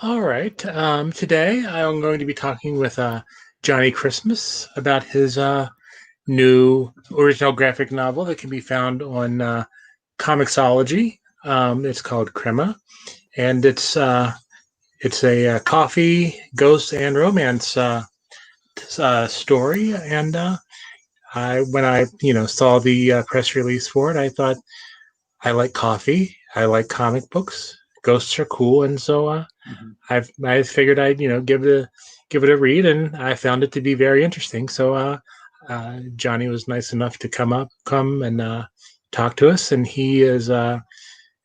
All right. Today I'm going to be talking with Johnnie Christmas about his new original graphic novel that can be found on ComiXology. It's called Crema, and it's a coffee, ghost, and romance story. And when I saw the press release for it, I thought I like coffee, I like comic books, ghosts are cool, and so Mhm. I figured I'd give it a read, and I found it to be very interesting. So Johnnie was nice enough to come and talk to us, and he is a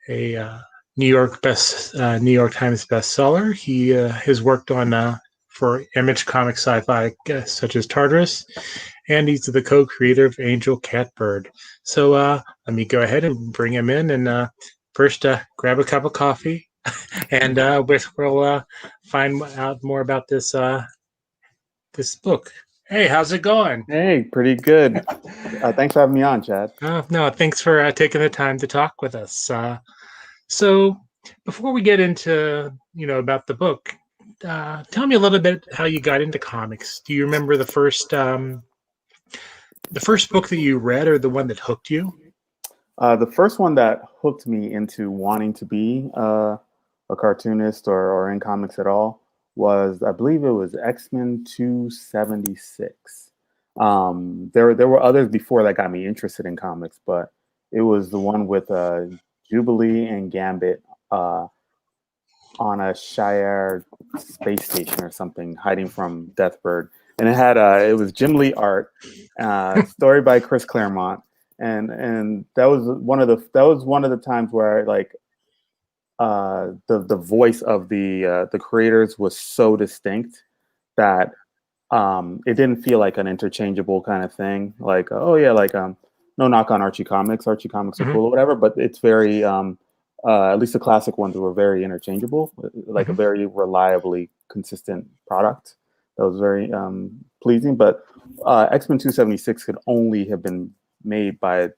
New York Times bestseller. He has worked on for Image Comic Sci-Fi such as Tartarus, and he's the co-creator of Angel Catbird. So let me go ahead and bring him in, and first grab a cup of coffee, and we'll find out more about this book. Hey, how's it going? Hey, pretty good. Thanks for having me on, Chad. No, thanks for taking the time to talk with us. So, before we get into about the book, tell me a little bit how you got into comics. Do you remember the first book that you read, or the one that hooked you? The first one that hooked me into wanting to be a cartoonist or in comics at all was, I believe it was X-Men 276. There were others before that got me interested in comics, but it was the one with Jubilee and Gambit on a Shire space station or something, hiding from Deathbird. And it was Jim Lee art, story by Chris Claremont, and that was one of the times where the voice of the creators was so distinct that it didn't feel like an interchangeable kind of thing. Like, oh yeah, no knock on Archie Comics. Archie Comics are Mm-hmm. cool or whatever, but it's very at least the classic ones were very interchangeable, like Mm-hmm. a very reliably consistent product. That was very pleasing. But X-Men 276 could only have been made by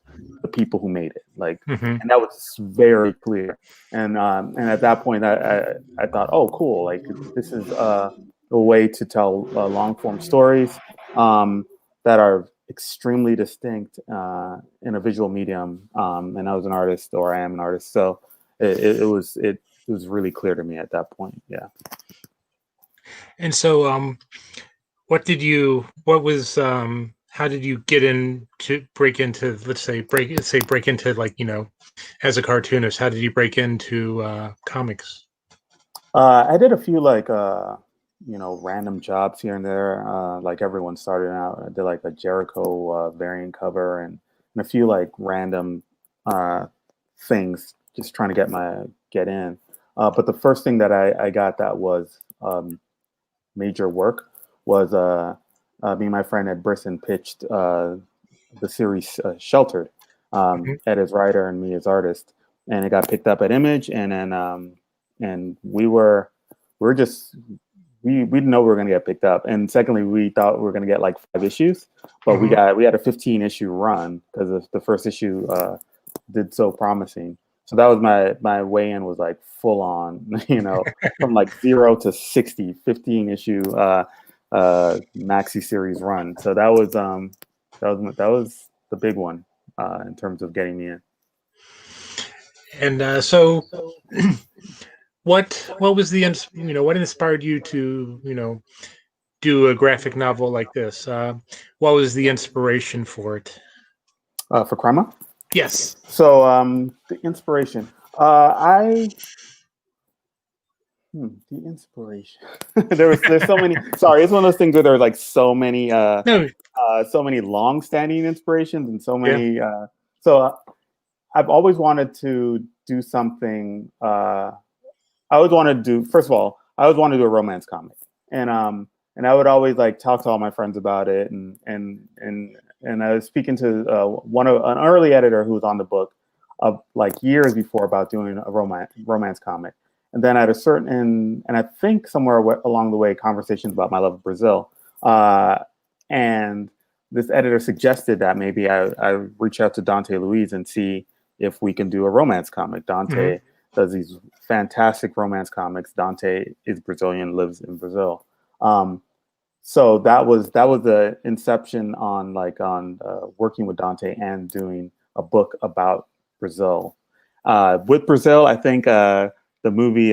the people who made it. Mm-hmm. And that was very clear. And at that point, I thought, oh, cool. Like this is a way to tell long form stories that are extremely distinct in a visual medium. And I was an artist, or I am an artist, so it was really clear to me at that point. Yeah. And so, what was, how did you get in to break into, break into, as a cartoonist? How did you break into comics? I did a few random jobs here and there. Like everyone started out, I did like a Jericho variant cover and a few like random uh, things, just trying to get in. But the first thing that I got that was major work was me and my friend Ed Brisson pitched the series Sheltered, Mm-hmm. Ed as writer and me as artist, and it got picked up at Image, and we were just we didn't know we were going to get picked up, and secondly, we thought we were going to get like 5 issues, but Mm-hmm. we had a 15 issue run because the first issue did so promising. So that was my way in, was like full on, from like 0 to 60, 15 issue maxi series run. So that was the big one in terms of getting me in. And so, what was what inspired you to do a graphic novel like this? What was the inspiration for it? For Crema. Yes. So the inspiration, I the inspiration. There's so many. Sorry, it's one of those things where there are like No. so many long-standing inspirations and so Yeah. many. So I've always wanted to do something. I always wanted to do. First of all, I always wanted to do a romance comic, and I would always like talk to all my friends about it, and I was speaking to an early editor who was on the book of like years before about doing a romance comic, and then at a certain and I think somewhere along the way, conversations about my love of Brazil, and this editor suggested that maybe I reach out to Dante Luiz and see if we can do a romance comic. Mm-hmm. does these fantastic romance comics. Dante is Brazilian, lives in Brazil. So that was the inception on working with Dante and doing a book about Brazil. With Brazil, I think the movie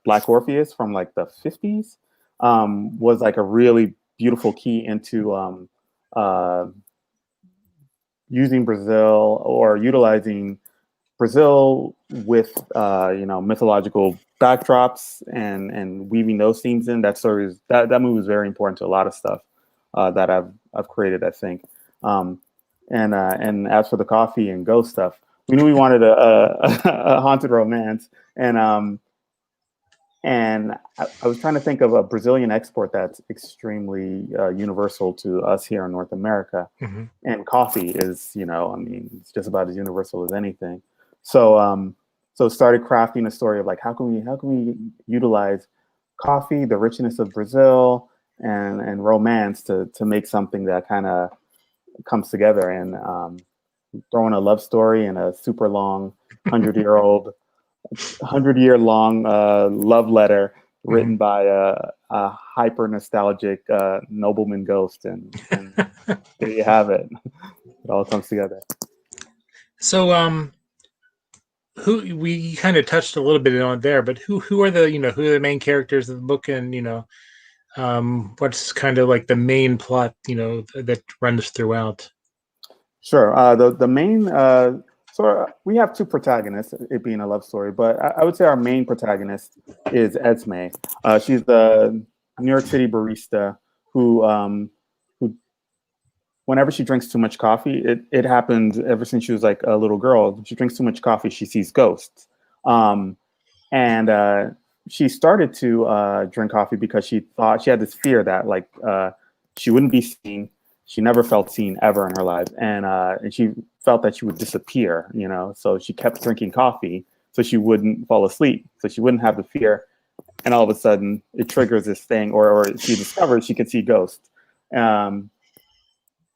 Black Orpheus from like the 50s was like a really beautiful key into using Brazil or utilizing Brazil with mythological backdrops and weaving those themes in. That movie is very important to a lot of stuff that I've created, I think. And as for the coffee and ghost stuff, we knew we wanted a haunted romance, and I was trying to think of a Brazilian export that's extremely universal to us here in North America. Mm-hmm. And coffee is, it's just about as universal as anything. So started crafting a story of like, how can we utilize coffee, the richness of Brazil, and romance to make something that kind of comes together, and throwing a love story and a super long 100-year-long love letter written by a hyper nostalgic nobleman ghost, and there you have it. It all comes together. So who we kind of touched a little bit on there, but who are the main characters of the book, and what's kind of like the main plot that runs throughout? Sure. The main so we have two protagonists, it being a love story, but I would say our main protagonist is Esme. She's the New York City barista who whenever she drinks too much coffee, it happens ever since she was like a little girl. She drinks too much coffee, she sees ghosts. And she started to drink coffee because she thought she had this fear that she wouldn't be seen. She never felt seen ever in her life. And she felt that she would disappear, so she kept drinking coffee so she wouldn't fall asleep, so she wouldn't have the fear. And all of a sudden it triggers this thing, or she discovers she can see ghosts.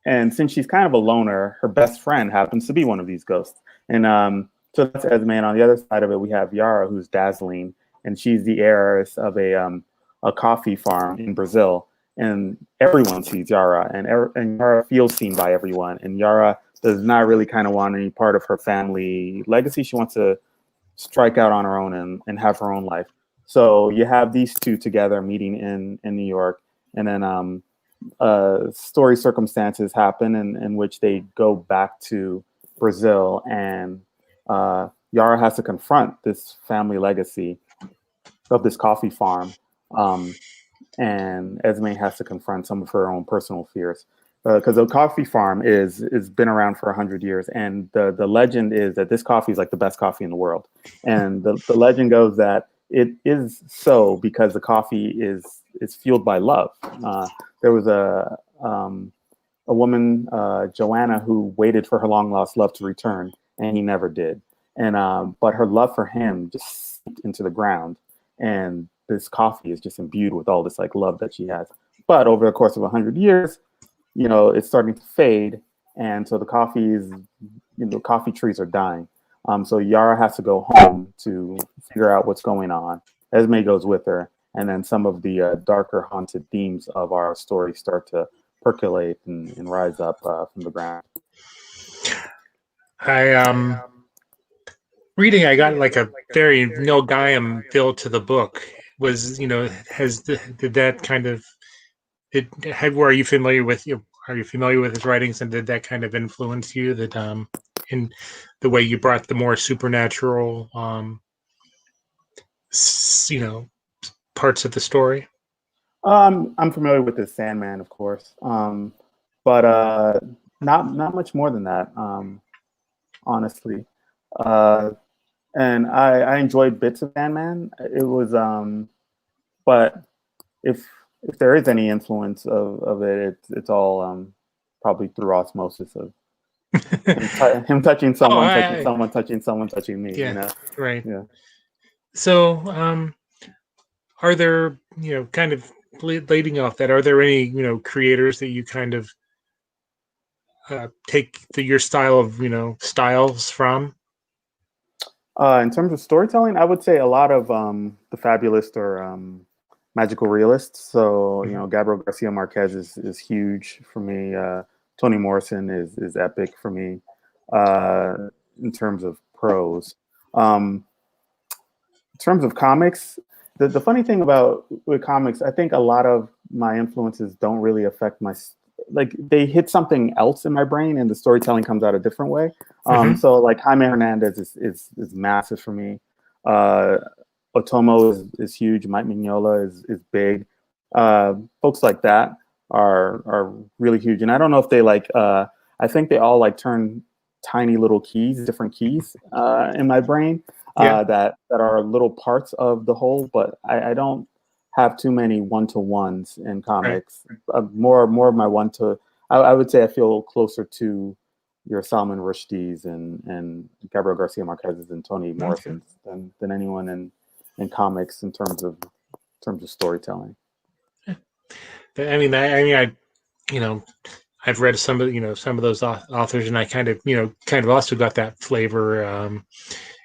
And since she's kind of a loner, her best friend happens to be one of these ghosts. And so that's Esme. And on the other side of it, we have Yara, who's dazzling, and she's the heiress of a coffee farm in Brazil. And everyone sees Yara, and Yara feels seen by everyone. And Yara does not really kind of want any part of her family legacy. She wants to strike out on her own and have her own life. So you have these two together meeting in New York, and then story circumstances happen in which they go back to Brazil, and Yara has to confront this family legacy of this coffee farm, and Esme has to confront some of her own personal fears, because the coffee farm is been around for 100 years, and the legend is that this coffee is like the best coffee in the world, and the legend goes that it is so because the coffee is fueled by love. There was a woman, Joanna, who waited for her long lost love to return, and he never did. And but her love for him just seeped into the ground, and this coffee is just imbued with all this like love that she has. But over the course of 100 years, it's starting to fade, and so the coffee trees are dying. So Yara has to go home to figure out what's going on. Esme goes with her, and then some of the darker haunted themes of our story start to percolate and rise up from the ground. Reading, I got like a very Neil Gaiman feel to the book. Was did that kind of are you familiar with his writings, and did that kind of influence you that in the way you brought the more supernatural parts of the story? I'm familiar with the Sandman, of course, but not much more than that, honestly. And I enjoyed bits of Sandman. It was, but if there is any influence of it, it's all probably through osmosis of him touching someone, touching someone, touching someone, touching me. Yeah, right. Yeah. So, are there, kind of leading off that, are there any, creators that you kind of take your style of, styles from? In terms of storytelling, I would say a lot of the fabulist or magical realists. So, Mhm. Gabriel Garcia Marquez is huge for me. Toni Morrison is epic for me in terms of prose. Um, in terms of comics, the funny thing about with comics, I think a lot of my influences don't really affect like they hit something else in my brain and the storytelling comes out a different way. Mhm. So like Jaime Hernandez is massive for me. Uh, Otomo is huge. Mike Mignola is big. Folks like that are really huge. And I don't know if they like. I think they all like turn tiny little keys, different keys in my brain Yeah. that are little parts of the whole. But I don't have too many one-to-ones in Right. comics. More of my I would say I feel closer to your Salman Rushdie's and Gabriel Garcia Marquez's and Toni Okay. Morrison's than anyone in comics in terms of storytelling. I mean, you know, I've read some of some of those authors, and I kind of kind of also got that flavor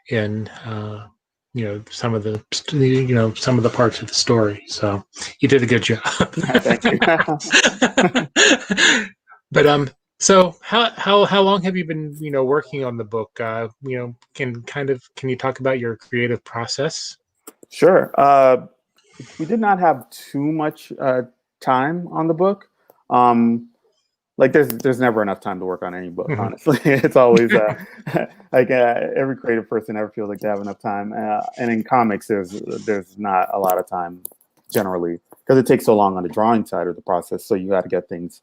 in some of the some of the parts of the story. So you did a good job. Thank you. But so how long have you been working on the book? Can you talk about your creative process? Sure. We did not have too much time on the book. Um, like there's never enough time to work on any book. Mhm. Honestly, it's always like every creative person never feels like they have enough time. And in comics, there's not a lot of time generally because it takes so long on the drawing side of the process. So you got to get things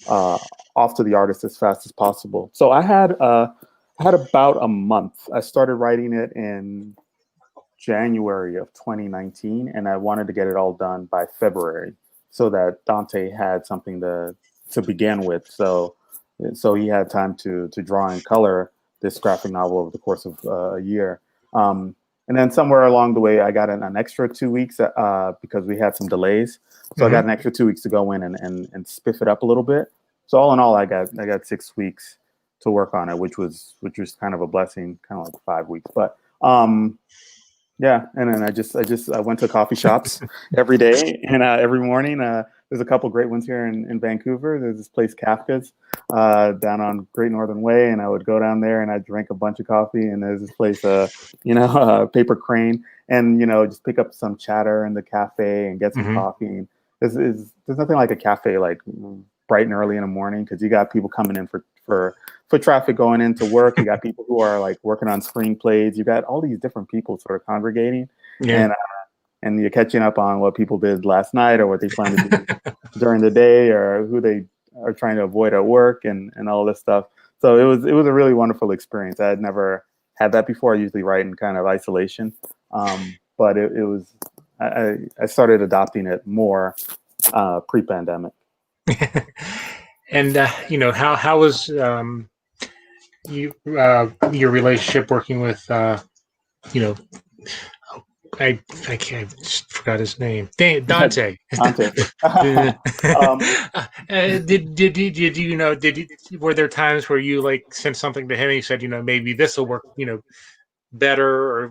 uh, off to the artist as fast as possible. So I had about a month. I started writing it in January of 2019, and I wanted to get it all done by February so that Dante had something to begin with. So he had time to draw and color this graphic novel over the course of a year. And then somewhere along the way, I got an extra 2 weeks because we had some delays. So I got Hmm. an extra 2 weeks to go in and spiff it up a little bit. So all in all, I got 6 weeks to work on it, which was kind of a blessing, kind of like 5 weeks. But yeah, and then I went to coffee shops every day and every morning. There's a couple great ones here in Vancouver. There's this place Kafka's down on Great Northern Way, and I would go down there and I drink a bunch of coffee. And there's this place, Paper Crane, and just pick up some chatter in the cafe and get some Hmm. coffee. And there's nothing like a cafe like bright and early in the morning because you got people coming in for traffic going into work. You got people who are like working on screenplays. You got all these different people sort of congregating, Yeah. and you're catching up on what people did last night or what they plan to do during the day or who they are trying to avoid at work and all this stuff. So it was a really wonderful experience. I had never had that before. I usually write in kind of isolation, but it was I started adopting it more pre-pandemic. And how was your relationship working with you know I can't I just forgot his name. Dante. Ante. did, um, did were there times where you like sent something to him and he said maybe this will work better, or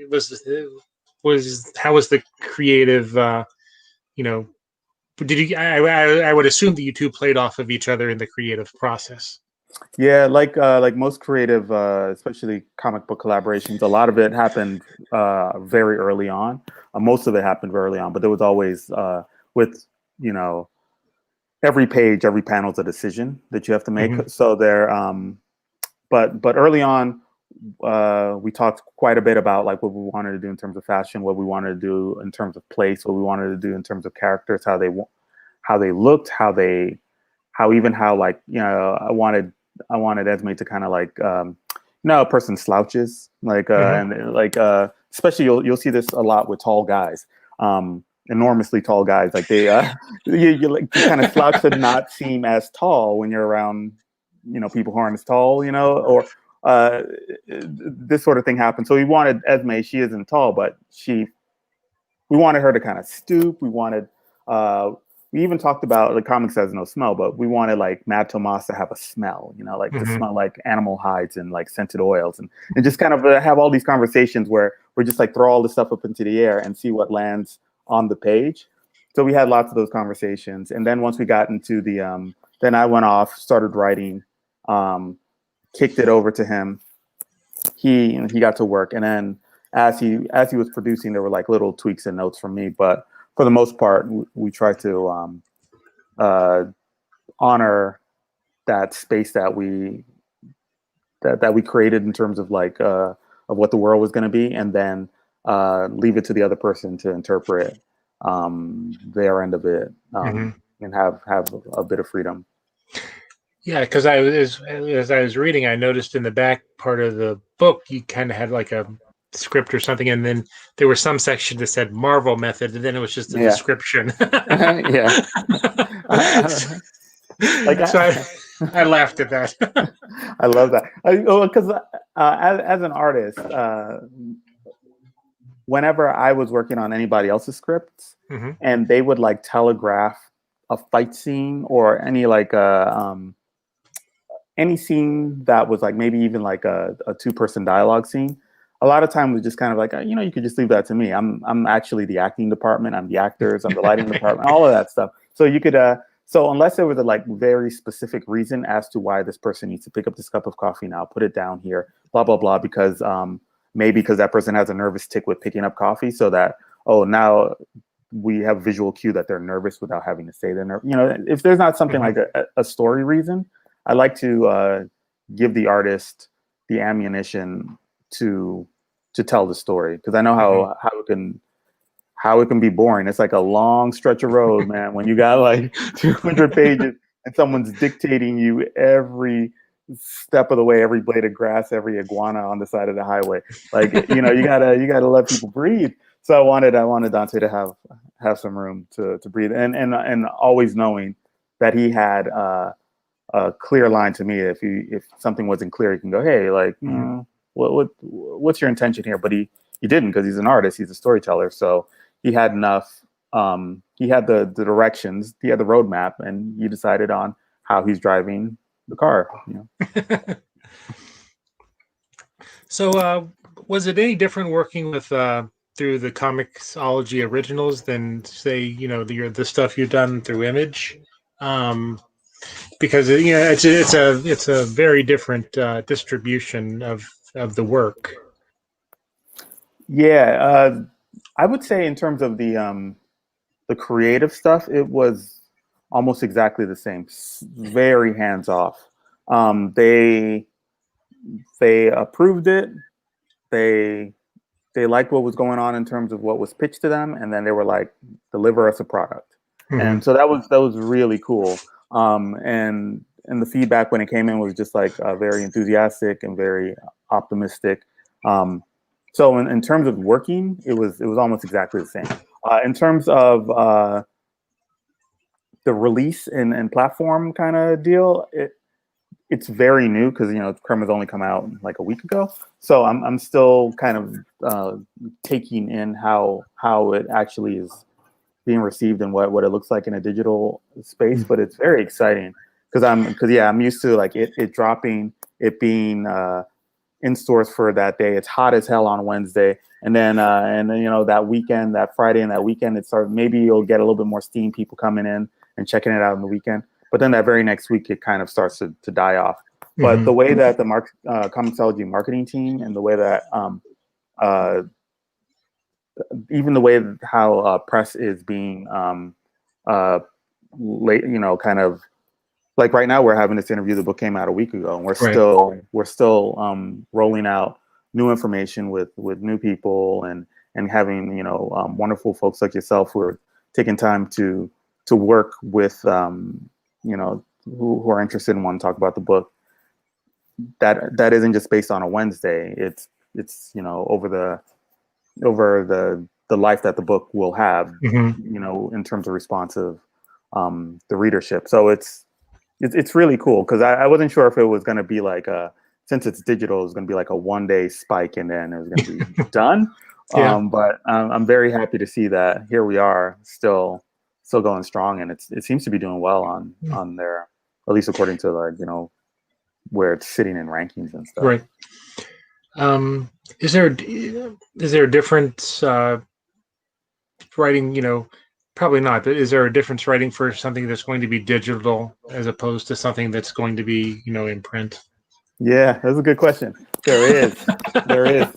was how was the creative you know did you I would assume that you two played off of each other in the creative process. Yeah, like most creative, especially comic book collaborations, a lot of it happened very early on. Most of it happened very early on, but there was always with you know every page, every panel is a decision that you have to make. Hmm. So there, but early on, we talked quite a bit about like what we wanted to do in terms of fashion, what we wanted to do in terms of place, what we wanted to do in terms of characters, how they looked, how like I wanted Esme to kind of like a person slouches like Hmm. and like especially you'll see this a lot with tall guys, enormously tall guys, like they you kind of slouch to not seem as tall when you're around people who aren't as tall, or uh, this sort of thing happens. So we wanted Esme, she isn't tall, but we wanted her to kind of stoop. We wanted we even talked about the comics has no smell, but we wanted like Mad Tomas to have a smell, you know, like to smell like animal hides and like scented oils, and just kind of have all these conversations where we're just like throw all this stuff up into the air and see what lands on the page. So we had lots of those conversations. And then once we got into the, then I went off, started writing, kicked it over to him. He got to work. And then as he was producing, there were like little tweaks and notes from me, but for the most part, we try to honor that space that we created in terms of like of what the world was going to be, and then leave it to the other person to interpret their end of it, and have a bit of freedom. Yeah, because as I was reading, I noticed in the back part of the book you kind of had like a script or something, and then there was some section that said Marvel method, and then it was just a description. Yeah. I laughed at that. I love that because as an artist, whenever I was working on anybody else's scripts, and they would like telegraph a fight scene or any like any scene that was like maybe even like a 2-person dialogue scene, a lot of time was just kind of like, you know, you could just leave that to me. I'm actually the acting department. I'm the actors. I'm the lighting department. All of that stuff. So you could so unless there was a like very specific reason as to why this person needs to pick up this cup of coffee now, put it down here, blah blah blah, because maybe because that person has a nervous tick with picking up coffee, so that now we have visual cue that they're nervous without having to say they're nervous. You know, if there's not something like a story reason, I like to give the artist the ammunition to tell the story, because I know how it can be boring. It's like a long stretch of road, man, when you got like 200 pages and someone's dictating you every step of the way, every blade of grass, every iguana on the side of the highway. Like, you know, you gotta let people breathe. So I wanted Dante to have some room to breathe, and always knowing that he had a clear line to me. If something wasn't clear, he can go, hey, like, what's your intention here? But he didn't, because he's an artist, he's a storyteller. So he had enough. He had the directions, he had the roadmap, and he decided on how he's driving the car. You know? So, was it any different working with through the ComiXology Originals than, say, you know, the stuff you've done through Image? Because you know it's a very different distribution of the work. Yeah, I would say in terms of the creative stuff, it was almost exactly the same. Very hands off. They approved it. They liked what was going on in terms of what was pitched to them, and then they were like, deliver us a product. And so that was really cool. And the feedback when it came in was just like very enthusiastic and very optimistic. So in terms of working, it was almost exactly the same. In terms of the release and platform kind of deal, it's very new, because, you know, Crema's only come out like a week ago. So I'm still kind of taking in how it actually is being received and what it looks like in a digital space. But it's very exciting, because I'm used to like it dropping, it being in stores for that day. It's hot as hell on Wednesday, and then you know, that weekend, that Friday and that weekend, maybe you'll get a little bit more steam, people coming in and checking it out on the weekend. But then that very next week, it kind of starts to die off. But the way that the ComiXology marketing team, and the way that even the way how press is being you know, kind of like right now we're having this interview. The book came out a week ago, and we're still rolling out new information with new people, and having, you know, wonderful folks like yourself who are taking time to work with you know, who are interested and want to talk about the book. That isn't just based on a Wednesday. It's you know, over the life that the book will have, you know, in terms of response of the readership. So it's really cool, because I wasn't sure if it was going to be like since it's digital, it's going to be like a one-day spike and then it was going to be done. But I'm very happy to see that here we are still still going strong, and it seems to be doing well on there, at least according to like where it's sitting in rankings and stuff. Right. Is there a difference writing? Probably not. But is there a difference writing for something that's going to be digital as opposed to something that's going to be in print? Yeah, that's a good question. There is. There is.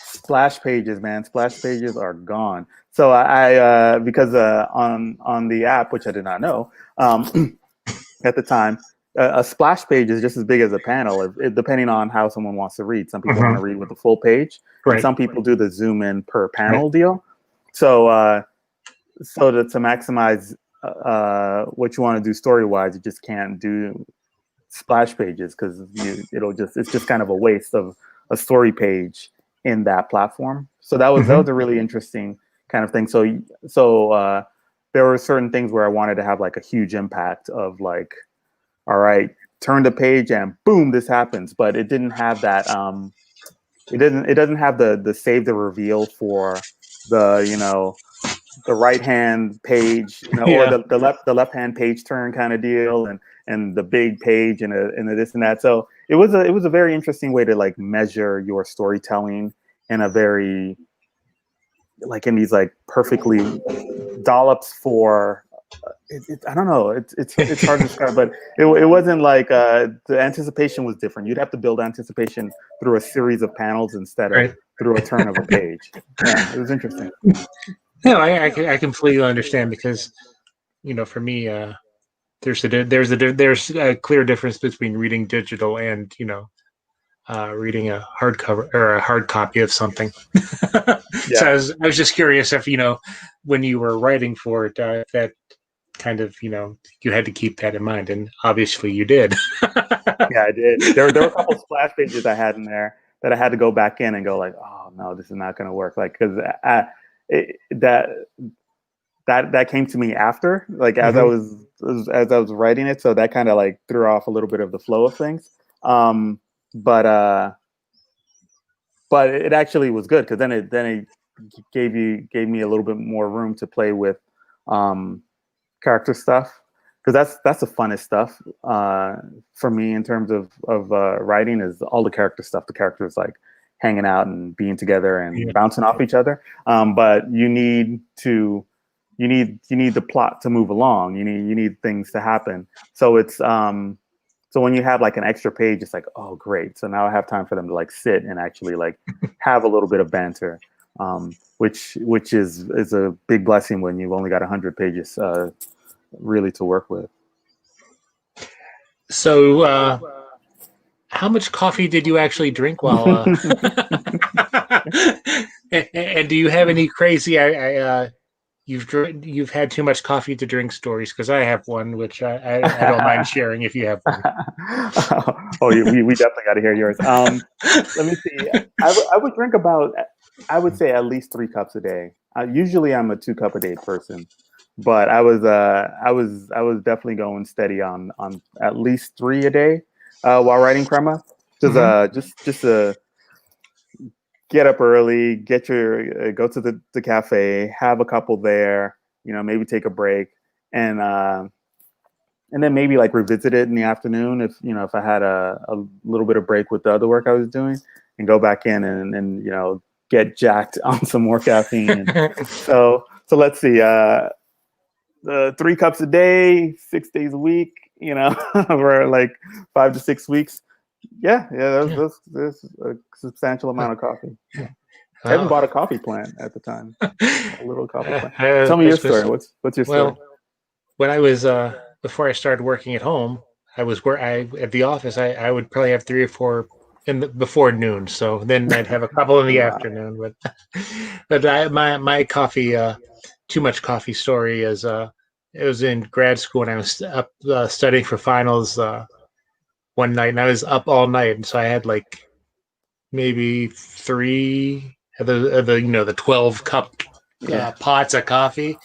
Splash pages, man. Splash pages are gone. So I because on the app, which I did not know at the time, a splash page is just as big as a panel, depending on how someone wants to read. Some people want to read with the full page, and some people do the zoom in per panel deal. So to maximize what you want to do story wise, you just can't do splash pages because it's just kind of a waste of a story page in that platform. So that was a really interesting kind of thing. So there were certain things where I wanted to have like a huge impact of like, all right, turn the page and boom, this happens. But it didn't have that. It doesn't have the save the reveal for the right hand page, or the left hand page turn kind of deal, and the big page and a this and that. So it was a very interesting way to like measure your storytelling in a very like in these like perfectly dollops for. I don't know. It's hard to describe, but it wasn't like the anticipation was different. You'd have to build anticipation through a series of panels instead of through a turn of a page. Yeah, it was interesting. No, I completely understand because, for me, there's a clear difference between reading digital and reading a hardcover or a hard copy of something. Yeah. So I was just curious if when you were writing for it that kind of you had to keep that in mind, and obviously you did. Yeah, I did. There were a couple splash pages I had in there that I had to go back in and go like, oh no, this is not going to work. Like because that came to me after, like as I was writing it, so that kind of like threw off a little bit of the flow of things. But it actually was good because then it gave me a little bit more room to play with character stuff, because that's the funnest stuff for me in terms of writing, is all the character stuff. The characters like hanging out and being together and bouncing off each other. But you need the plot to move along. You need things to happen. So it's so when you have like an extra page, it's like, oh great. So now I have time for them to like sit and actually like have a little bit of banter, which is a big blessing when you've only got 100 pages really to work with. So how much coffee did you actually drink while and do you have any crazy you've had too much coffee to drink stories? Because I have one which I don't mind sharing if you have one. We definitely got to hear yours. Let me see. I would drink about, I would say, at least 3 cups a day. Usually I'm a 2 cup a day person, but I was definitely going steady on at least 3 a day while writing Crema. Just to get up early, go to the cafe, have a couple there, maybe take a break, and then maybe like revisit it in the afternoon if I had a little bit of break with the other work I was doing, and go back in and get jacked on some more caffeine. So let's see, 3 cups a day, 6 days a week, for like 5 to 6 weeks. Yeah, that's a substantial amount of coffee. Yeah. I even bought a coffee plant at the time. A little coffee plant. Tell me your story. What's your story? Well, when I was before I started working at home, at the office. I would probably have 3 or 4 before noon. So then I'd have a couple in the afternoon. But my coffee, too much coffee story is it was in grad school and I was up studying for finals one night, and I was up all night, and so I had like maybe 3 of the 12 cup pots of coffee,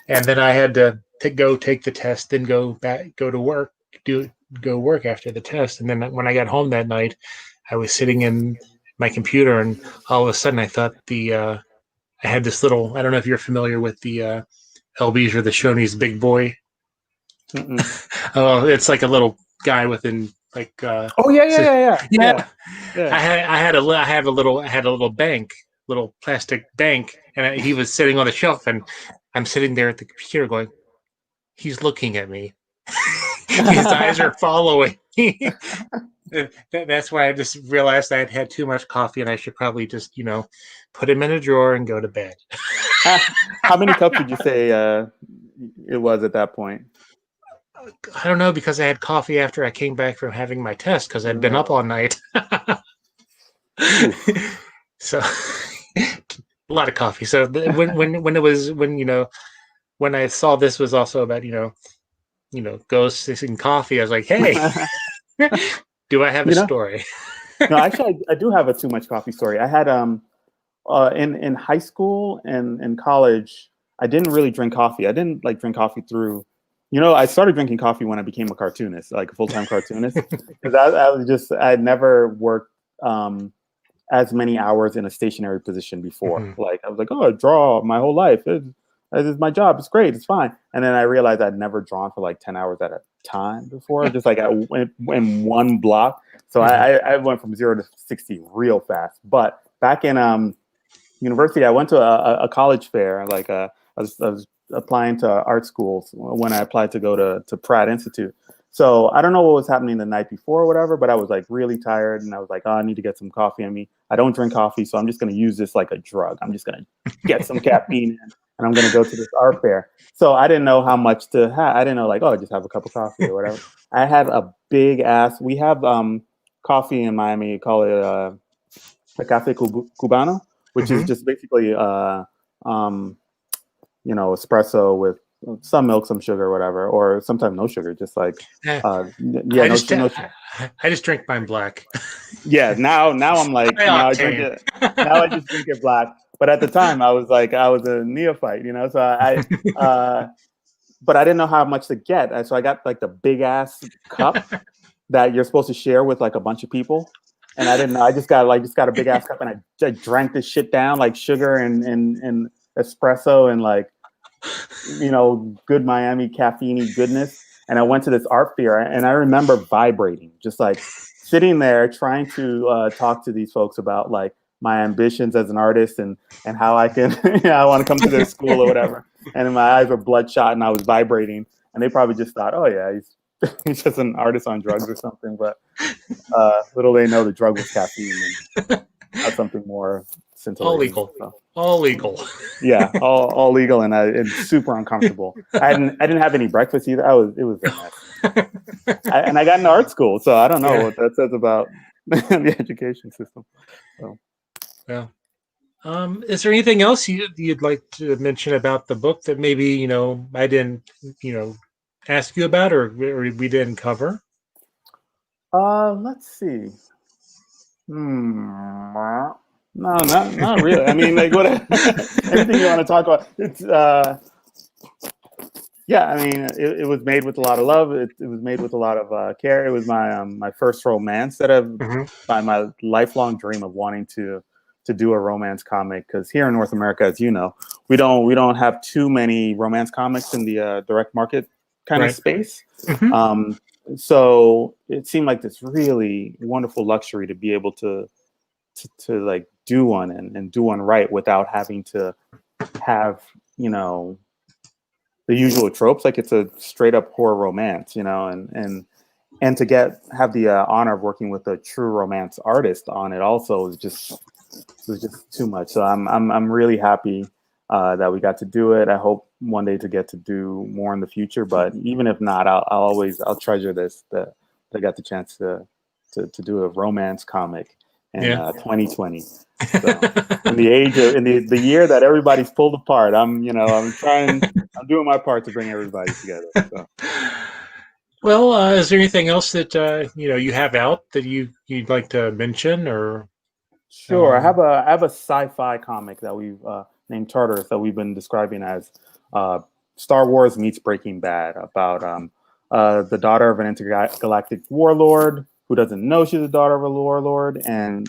and then I had to go take the test, then go to work, go work after the test, and then when I got home that night, I was sitting in my computer, and all of a sudden I thought I had this little, I don't know if you're familiar with the LBs are the Shoney's big boy. Oh, it's like a little guy within like. Oh yeah. I had a little bank, little plastic bank, and he was sitting on the shelf, and I'm sitting there at the computer going, he's looking at me. His eyes are following me. That's why I just realized I had had too much coffee, and I should probably just, put him in a drawer and go to bed. How many cups did you say it was at that point? I don't know, because I had coffee after I came back from having my test because I'd been up all night. So a lot of coffee. So when I saw this was also about ghosts and coffee, I was like, hey, do I have a story? No, actually, I do have a too much coffee story. I had in high school and in college, I didn't really drink coffee. I didn't like drink coffee through. I started drinking coffee when I became a cartoonist, like a full-time cartoonist, because I had never worked as many hours in a stationary position before. Mm-hmm. Like I was like, oh, I draw my whole life. This is my job. It's great. It's fine. And then I realized I'd never drawn for like 10 hours at a time before, just like in one block. So I went from 0 to 60 real fast. But back in university, I went to a college fair. Like I was applying to art schools when I applied to go to Pratt Institute. So I don't know what was happening the night before or whatever, but I was like really tired and I was like, oh, I need to get some coffee in me. I don't drink coffee, so I'm just going to use this like a drug. I'm just going to get some caffeine in and I'm going to go to this art fair. So I didn't know how much to have. I didn't know like, oh, just have a cup of coffee or whatever. I had a big ass. We have coffee in Miami. You call it a Café Cubano, which is just basically espresso with some milk, some sugar, or whatever, or sometimes no sugar, just like I just drink mine black. Yeah, now I'm like I drink it. Now I just drink it black. But at the time I was a neophyte, so I but I didn't know how much to get. So I got like the big ass cup that you're supposed to share with like a bunch of people. And I didn't know. I just got a big ass cup and I drank this shit down, like sugar and espresso and like good Miami caffeine goodness. And I went to this art fair and I remember vibrating, just like sitting there trying to talk to these folks about like my ambitions as an artist and how I can I want to come to their school or whatever. And my eyes were bloodshot and I was vibrating. And they probably just thought, oh yeah, he's just an artist on drugs or something. But little they know the drug was caffeine and not something more scintillating. All legal. So. All legal. Yeah, all legal and super uncomfortable. I didn't have any breakfast either. It was a mess. And I got into art school, so I don't know what that says about the education system. So. Yeah. Is there anything else you'd like to mention about the book that maybe I didn't ask you about or we didn't cover? Let's see. No, not really. I mean, like, what? Anything you want to talk about? It's I mean, it was made with a lot of love. It was made with a lot of care. It was my first romance by my lifelong dream of wanting to do a romance comic. Because here in North America, as you know, we don't have too many romance comics in the direct market kind of space. So it seemed like this really wonderful luxury to be able to like do one and do one right without having to have the usual tropes. Like it's a straight up horror romance, and to have the honor of working with a true romance artist on it also was just too much. So I'm really happy that we got to do it. I hope one day to get to do more in the future, but even if not, I'll treasure this that I got the chance to do a romance comic in 2020. So in the year that everybody's pulled apart, I'm doing my part to bring everybody together. So. Well, is there anything else that you have out that you'd like to mention or? Sure, I have a sci-fi comic that we've named Tartarus that we've been describing as Star Wars meets Breaking Bad, about the daughter of an intergalactic warlord who doesn't know she's the daughter of a warlord, and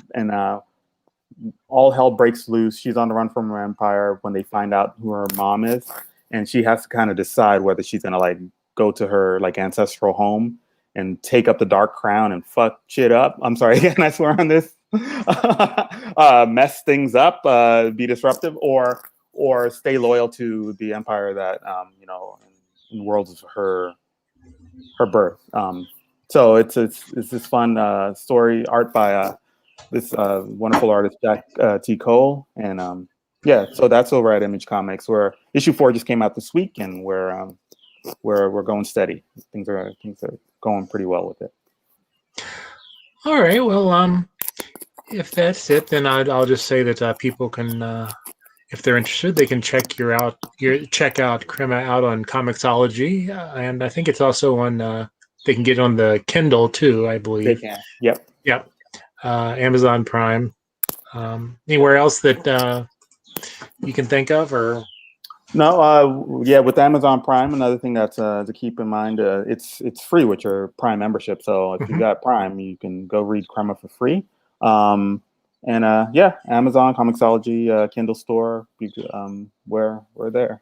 all hell breaks loose. She's on the run from her empire when they find out who her mom is, and she has to kind of decide whether she's gonna like go to her like ancestral home and take up the dark crown and fuck shit up. I'm sorry, again, I swear on this. Mess things up, be disruptive, or stay loyal to the empire that you know, in worlds of her birth. So it's this fun story, art by this wonderful artist Jack T. Cole, and yeah, so that's over at Image Comics, where issue 4 just came out this week, and we're going steady. Things are going pretty well with it. All right. Well, if that's it, then I'll just say that people can, if they're interested, they can check out Crema out on ComiXology, and I think it's also on. They can get it on the Kindle too, I believe. They can. Yep. Yep. Amazon Prime. Anywhere else that you can think of, or? No, yeah, with Amazon Prime, another thing that's to keep in mind, it's free with your Prime membership. So if you got Prime, you can go read Crema for free. And yeah, Amazon, ComiXology, Kindle store, we're there.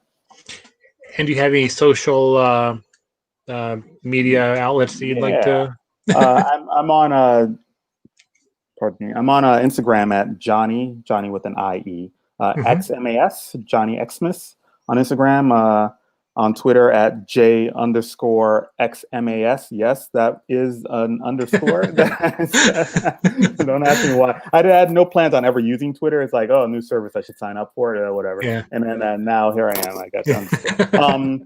And do you have any social media outlets that you'd like to? I'm on pardon me. I'm on Instagram at Johnnie with an IE, XMAS, Johnnie Xmas on Instagram. On Twitter at J_XMAS. Yes, that is an underscore. Don't ask me why. I had no plans on ever using Twitter. It's like, oh, a new service, I should sign up for it or whatever. Yeah. And then now here I am. I got underscore.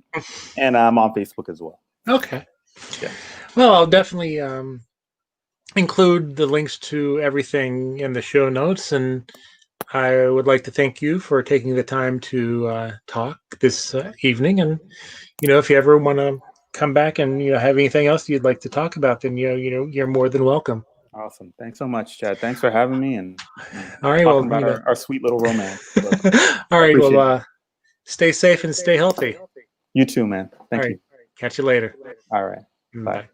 And I'm on Facebook as well. Okay. Yeah. Well, I'll definitely include the links to everything in the show notes, and I would like to thank you for taking the time to talk this evening. And if you ever want to come back and have anything else you'd like to talk about, then you're more than welcome. Awesome. Thanks so much, Chad. Thanks for having me and all right. Talking about our sweet little romance. All right. Well, stay safe and stay healthy. You too, man. Thank you. Catch you later. All right. Bye.